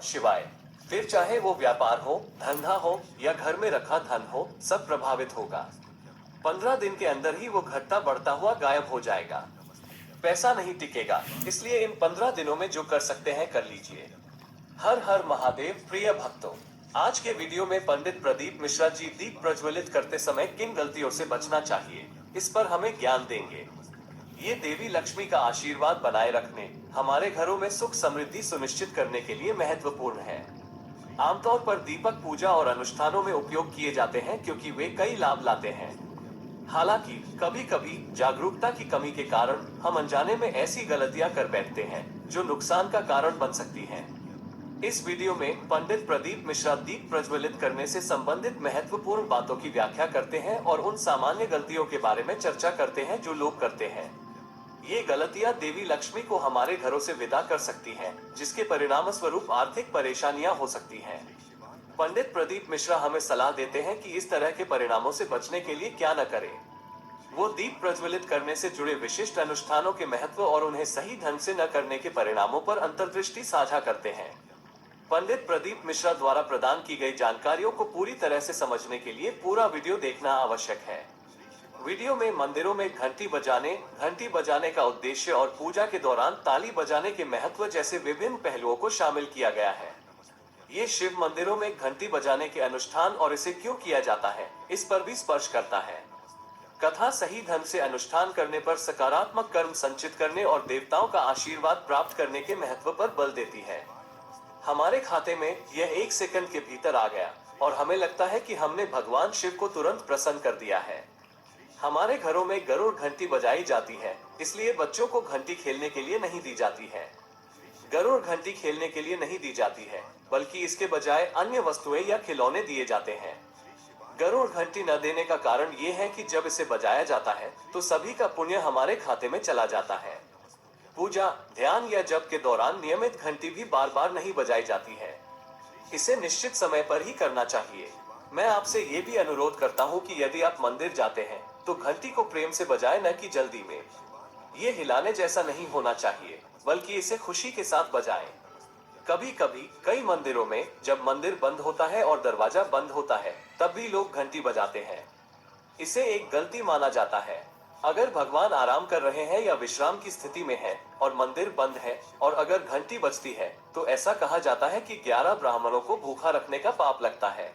शिवाय। फिर चाहे वो व्यापार हो, धंधा हो या घर में रखा धन हो, सब प्रभावित होगा। 15 दिन के अंदर ही वो घटता बढ़ता हुआ गायब हो जाएगा। पैसा नहीं टिकेगा, इसलिए इन 15 दिनों में जो कर सकते हैं कर लीजिए। हर हर महादेव। प्रिय भक्तों, आज के वीडियो में पंडित प्रदीप मिश्रा जी दीप प्रज्वलित करते समय किन गलतियों से बचना चाहिए, इस पर हमें ज्ञान देंगे। ये देवी लक्ष्मी का आशीर्वाद बनाए रखने, हमारे घरों में सुख समृद्धि सुनिश्चित करने के लिए महत्वपूर्ण है। आमतौर पर दीपक पूजा और अनुष्ठानों में उपयोग किए जाते हैं क्योंकि वे कई लाभ लाते हैं। हालांकि कभी कभी जागरूकता की कमी के कारण हम अनजाने में ऐसी गलतियां कर बैठते हैं जो नुकसान का कारण बन सकती हैं। इस वीडियो में पंडित प्रदीप मिश्रा दीप प्रज्वलित करने से संबंधित महत्वपूर्ण बातों की व्याख्या करते हैं और उन सामान्य गलतियों के बारे में चर्चा करते हैं जो लोग करते हैं। ये गलतियां देवी लक्ष्मी को हमारे घरों से विदा कर सकती हैं, जिसके परिणाम स्वरूप आर्थिक परेशानियां हो सकती हैं। पंडित प्रदीप मिश्रा हमें सलाह देते हैं कि इस तरह के परिणामों से बचने के लिए क्या न करें। वो दीप प्रज्वलित करने से जुड़े विशिष्ट अनुष्ठानों के महत्व और उन्हें सही ढंग से न करने के परिणामों पर अंतर्दृष्टि साझा करते हैं। पंडित प्रदीप मिश्रा द्वारा प्रदान की गई जानकारियों को पूरी तरह से समझने के लिए पूरा वीडियो देखना आवश्यक है। वीडियो में मंदिरों में घंटी बजाने का उद्देश्य और पूजा के दौरान ताली बजाने के महत्व जैसे विभिन्न पहलुओं को शामिल किया गया है। ये शिव मंदिरों में घंटी बजाने के अनुष्ठान और इसे क्यों किया जाता है, इस पर भी स्पर्श करता है। कथा सही ढंग से अनुष्ठान करने पर सकारात्मक कर्म संचित करने और देवताओं का आशीर्वाद प्राप्त करने के महत्व पर बल देती है। हमारे खाते में यह 1 सेकंड के भीतर आ गया और हमें लगता है कि हमने भगवान शिव को तुरंत प्रसन्न कर दिया है। हमारे घरों में गरुड़ घंटी बजाई जाती है, इसलिए बच्चों को घंटी खेलने के लिए नहीं दी जाती है। गरुड़ घंटी खेलने के लिए नहीं दी जाती है, बल्कि इसके बजाय अन्य वस्तुएं या खिलौने दिए जाते हैं। गरुड़ घंटी न देने का कारण ये है कि जब इसे बजाया जाता है तो सभी का पुण्य हमारे खाते में चला जाता है। पूजा, ध्यान या जप के दौरान नियमित घंटी भी बार बार नहीं बजाई जाती है। इसे निश्चित समय पर ही करना चाहिए। मैं आपसे ये भी अनुरोध करता हूँ कि यदि आप मंदिर जाते हैं तो घंटी को प्रेम से बजाएं, न कि जल्दी में। ये हिलाने जैसा नहीं होना चाहिए, बल्कि इसे खुशी के साथ बजाएं। कभी कभी कई मंदिरों में जब मंदिर बंद होता है और दरवाजा बंद होता है, तब भी लोग घंटी बजाते हैं। इसे एक गलती माना जाता है। अगर भगवान आराम कर रहे हैं या विश्राम की स्थिति में है और मंदिर बंद है और अगर घंटी बजती है, तो ऐसा कहा जाता है कि 11 ब्राह्मणों को भूखा रखने का पाप लगता है।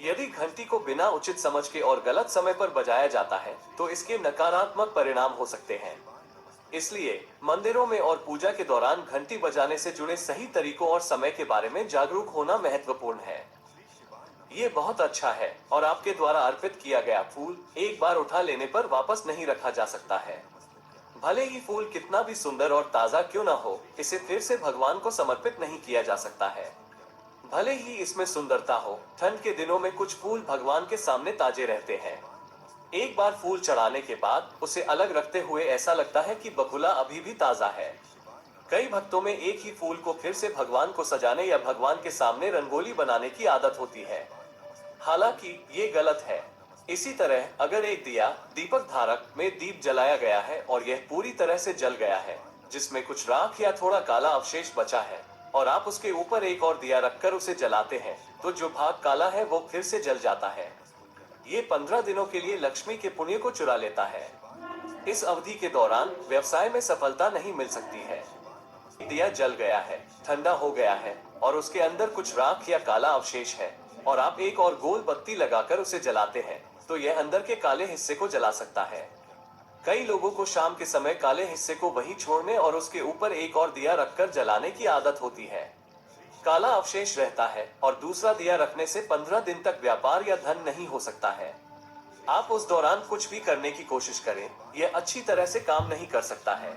यदि घंटी को बिना उचित समझ के और गलत समय पर बजाया जाता है तो इसके नकारात्मक परिणाम हो सकते हैं। इसलिए मंदिरों में और पूजा के दौरान घंटी बजाने से जुड़े सही तरीकों और समय के बारे में जागरूक होना महत्वपूर्ण है। ये बहुत अच्छा है और आपके द्वारा अर्पित किया गया फूल एक बार उठा लेने पर वापस नहीं रखा जा सकता है। भले ही फूल कितना भी सुंदर और ताजा क्यों न हो, इसे फिर से भगवान को समर्पित नहीं किया जा सकता है। भले ही इसमें सुंदरता हो, ठंड के दिनों में कुछ फूल भगवान के सामने ताजे रहते हैं। एक बार फूल चढ़ाने के बाद उसे अलग रखते हुए ऐसा लगता है कि बकुला अभी भी ताजा है। कई भक्तों में एक ही फूल को फिर से भगवान को सजाने या भगवान के सामने रंगोली बनाने की आदत होती है। हालांकि ये गलत है। इसी तरह अगर एक दिया दीपक धारक में दीप जलाया गया है और यह पूरी तरह से जल गया है, जिसमें कुछ राख या थोड़ा काला अवशेष बचा है, और आप उसके ऊपर एक और दिया रखकर उसे जलाते हैं, तो जो भाग काला है वो फिर से जल जाता है। ये 15 दिनों के लिए लक्ष्मी के पुण्य को चुरा लेता है। इस अवधि के दौरान व्यवसाय में सफलता नहीं मिल सकती है। दिया जल गया है, ठंडा हो गया है और उसके अंदर कुछ राख या काला अवशेष है, और आप एक और गोल बत्ती लगाकर उसे जलाते हैं, तो यह अंदर के काले हिस्से को जला सकता है। कई लोगों को शाम के समय काले हिस्से को वहीं छोड़ने और उसके ऊपर एक और दिया रखकर जलाने की आदत होती है। काला अवशेष रहता है और दूसरा दिया रखने से 15 दिन तक व्यापार या धन नहीं हो सकता है। आप उस दौरान कुछ भी करने की कोशिश करें, यह अच्छी तरह से काम नहीं कर सकता है।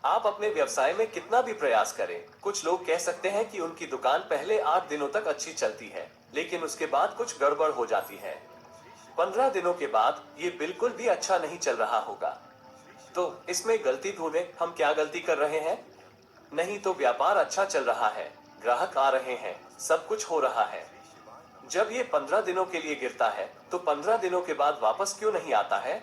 आप अपने व्यवसाय में कितना भी प्रयास करें, कुछ लोग कह सकते हैं कि उनकी दुकान पहले 8 दिनों तक अच्छी चलती है, लेकिन उसके बाद कुछ गड़बड़ हो जाती है। 15 दिनों के बाद ये बिल्कुल भी अच्छा नहीं चल रहा होगा। तो इसमें गलती ढूंढें, हम क्या गलती कर रहे हैं? नहीं तो व्यापार अच्छा चल रहा है, ग्राहक आ रहे हैं, सब कुछ हो रहा है। जब ये 15 दिनों के लिए गिरता है तो 15 दिनों के बाद वापस क्यों नहीं आता है?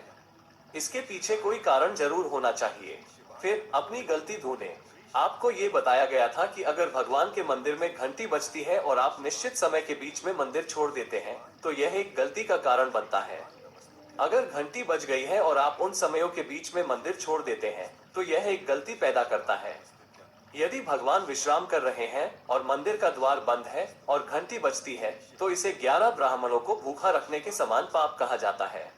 इसके पीछे कोई कारण जरूर होना चाहिए। फिर अपनी गलती ढूंढें। आपको ये बताया गया था कि अगर भगवान के मंदिर में घंटी बजती है और आप निश्चित समय के बीच में मंदिर छोड़ देते हैं, तो यह एक गलती का कारण बनता है। अगर घंटी बज गई है और आप उन समयों के बीच में मंदिर छोड़ देते हैं, तो यह एक गलती पैदा करता है। यदि भगवान विश्राम कर रहे हैं और मंदिर का द्वार बंद है और घंटी बजती है, तो इसे 11 ब्राह्मणों को भूखा रखने के समान पाप कहा जाता है।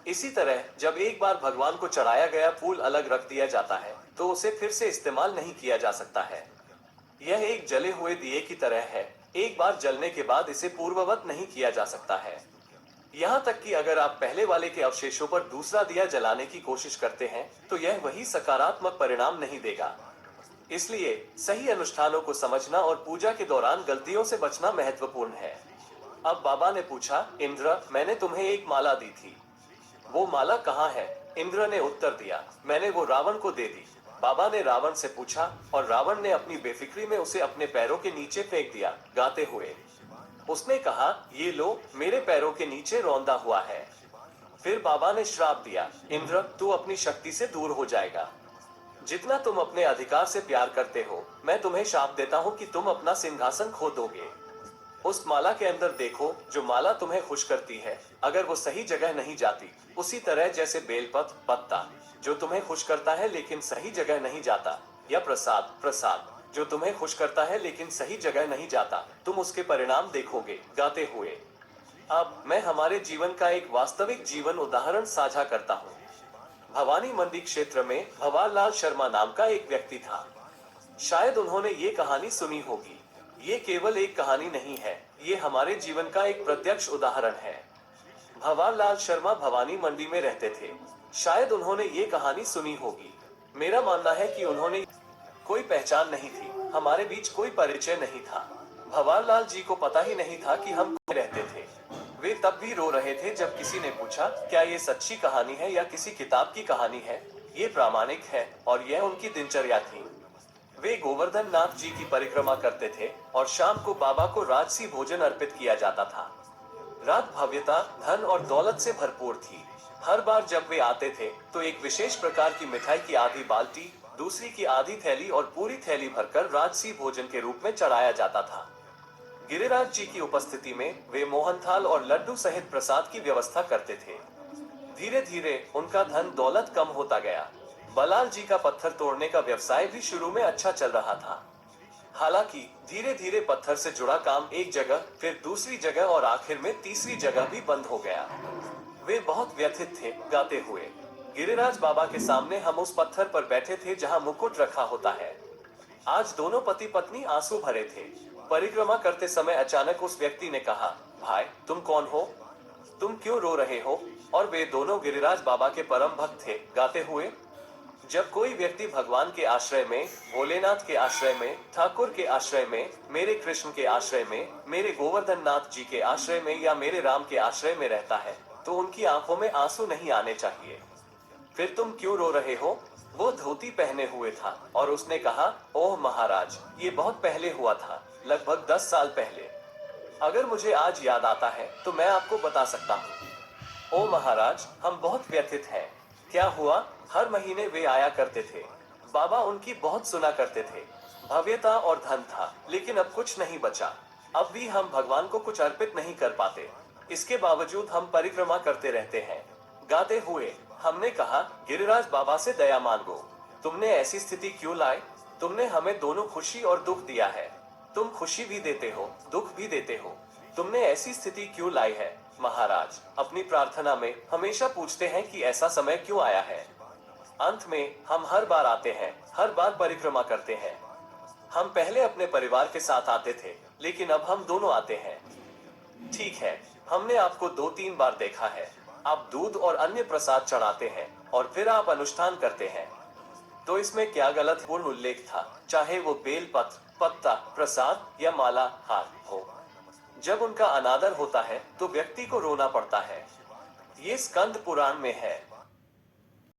इसी तरह जब एक बार भगवान को चढ़ाया गया फूल अलग रख दिया जाता है, तो उसे फिर से इस्तेमाल नहीं किया जा सकता है। यह एक जले हुए दिए की तरह है, एक बार जलने के बाद इसे पूर्ववत नहीं किया जा सकता है। यहाँ तक कि अगर आप पहले वाले के अवशेषों पर दूसरा दिया जलाने की कोशिश करते हैं, तो यह वही सकारात्मक परिणाम नहीं देगा। इसलिए सही अनुष्ठानों को समझना और पूजा के दौरान गलतियों से बचना महत्वपूर्ण है। अब बाबा ने पूछा, इंद्र, मैंने तुम्हें एक माला दी थी, वो माला कहाँ है? इंद्र ने उत्तर दिया, मैंने वो रावण को दे दी। बाबा ने रावण से पूछा और रावण ने अपनी बेफिक्री में उसे अपने पैरों के नीचे फेंक दिया, गाते हुए। उसने कहा, ये लो, मेरे पैरों के नीचे रौंदा हुआ है। फिर बाबा ने श्राप दिया, इंद्र, तू अपनी शक्ति से दूर हो जाएगा। जितना तुम अपने अधिकार से प्यार करते हो, मैं तुम्हें शाप देता हूँ कि तुम अपना सिंहासन खो दोगे। उस माला के अंदर देखो, जो माला तुम्हें खुश करती है, अगर वो सही जगह नहीं जाती, उसी तरह जैसे बेलपत्र, पत्ता जो तुम्हें खुश करता है लेकिन सही जगह नहीं जाता, या प्रसाद जो तुम्हें खुश करता है लेकिन सही जगह नहीं जाता, तुम उसके परिणाम देखोगे, गाते हुए। अब मैं हमारे जीवन का एक वास्तविक जीवन उदाहरण साझा करता हूँ। भवानी मंडी क्षेत्र में भवार लाल शर्मा नाम का एक व्यक्ति था। शायद उन्होंने ये कहानी सुनी होगी। ये केवल एक कहानी नहीं है, ये हमारे जीवन का एक प्रत्यक्ष उदाहरण है। भवार लाल शर्मा भवानी मंडी में रहते थे। शायद उन्होंने ये कहानी सुनी होगी। मेरा मानना है कि उन्होंने कोई पहचान नहीं थी, हमारे बीच कोई परिचय नहीं था। भवार लाल जी को पता ही नहीं था कि हम कहाँ रहते थे। वे तब भी रो रहे थे जब किसी ने पूछा, क्या ये सच्ची कहानी है या किसी किताब की कहानी है? ये प्रामाणिक है और यह उनकी दिनचर्या थी। वे गोवर्धन नाथ जी की परिक्रमा करते थे और शाम को बाबा को राजसी भोजन अर्पित किया जाता था। रात भव्यता, धन और दौलत से भरपूर थी। हर बार जब वे आते थे, तो एक विशेष प्रकार की मिठाई की आधी बाल्टी, दूसरी की आधी थैली और पूरी थैली भरकर राजसी भोजन के रूप में चढ़ाया जाता था। गिरिराज जी की उपस्थिति में वे मोहनथाल और लड्डू सहित प्रसाद की व्यवस्था करते थे। धीरे धीरे उनका धन दौलत कम होता गया। बलाल जी का पत्थर तोड़ने का व्यवसाय भी शुरू में अच्छा चल रहा था। हालांकि धीरे धीरे पत्थर से जुड़ा काम एक जगह, फिर दूसरी जगह और आखिर में तीसरी जगह भी बंद हो गया। वे बहुत व्यथित थे, गाते हुए। गिरिराज बाबा के सामने हम उस पत्थर पर बैठे थे जहां मुकुट रखा होता है। आज दोनों पति पत्नी आंसू भरे थे। परिक्रमा करते समय अचानक उस व्यक्ति ने कहा, भाई, तुम कौन हो? तुम क्यों रो रहे हो? और वे दोनों गिरिराज बाबा के परम भक्त थे, गाते हुए। जब कोई व्यक्ति भगवान के आश्रय में, भोलेनाथ के आश्रय में, ठाकुर के आश्रय में, मेरे कृष्ण के आश्रय में, मेरे गोवर्धन नाथ जी के आश्रय में या मेरे राम के आश्रय में रहता है, तो उनकी आंखों में आंसू नहीं आने चाहिए। फिर तुम क्यों रो रहे हो? वो धोती पहने हुए था और उसने कहा, ओह महाराज, ये बहुत पहले हुआ था, लगभग 10 साल पहले। अगर मुझे आज याद आता है तो मैं आपको बता सकता हूँ। ओ महाराज, हम बहुत व्यथित हैं। क्या हुआ? हर महीने वे आया करते थे। बाबा उनकी बहुत सुना करते थे। भव्यता और धन था, लेकिन अब कुछ नहीं बचा। अब भी हम भगवान को कुछ अर्पित नहीं कर पाते। इसके बावजूद हम परिक्रमा करते रहते हैं, गाते हुए। हमने कहा, गिरिराज बाबा से दया मांगो। तुमने ऐसी स्थिति क्यों लाई? तुमने हमें दोनों खुशी और दुख दिया है। तुम खुशी भी देते हो, दुख भी देते हो। तुमने ऐसी स्थिति क्यों लाई है? महाराज अपनी प्रार्थना में हमेशा पूछते हैं कि ऐसा समय क्यों आया है। अंत में हम हर बार आते हैं, हर बार परिक्रमा करते हैं। हम पहले अपने परिवार के साथ आते थे, लेकिन अब हम दोनों आते हैं। ठीक है, हमने आपको 2-3 बार देखा है। आप दूध और अन्य प्रसाद चढ़ाते हैं और फिर आप अनुष्ठान करते हैं। तो इसमें क्या गलत पूर्ण उल्लेख था, चाहे वो बेल पत्र, पत्ता, प्रसाद या माला, हार हो। जब उनका अनादर होता है तो व्यक्ति को रोना पड़ता है। ये स्कंद पुराण में है।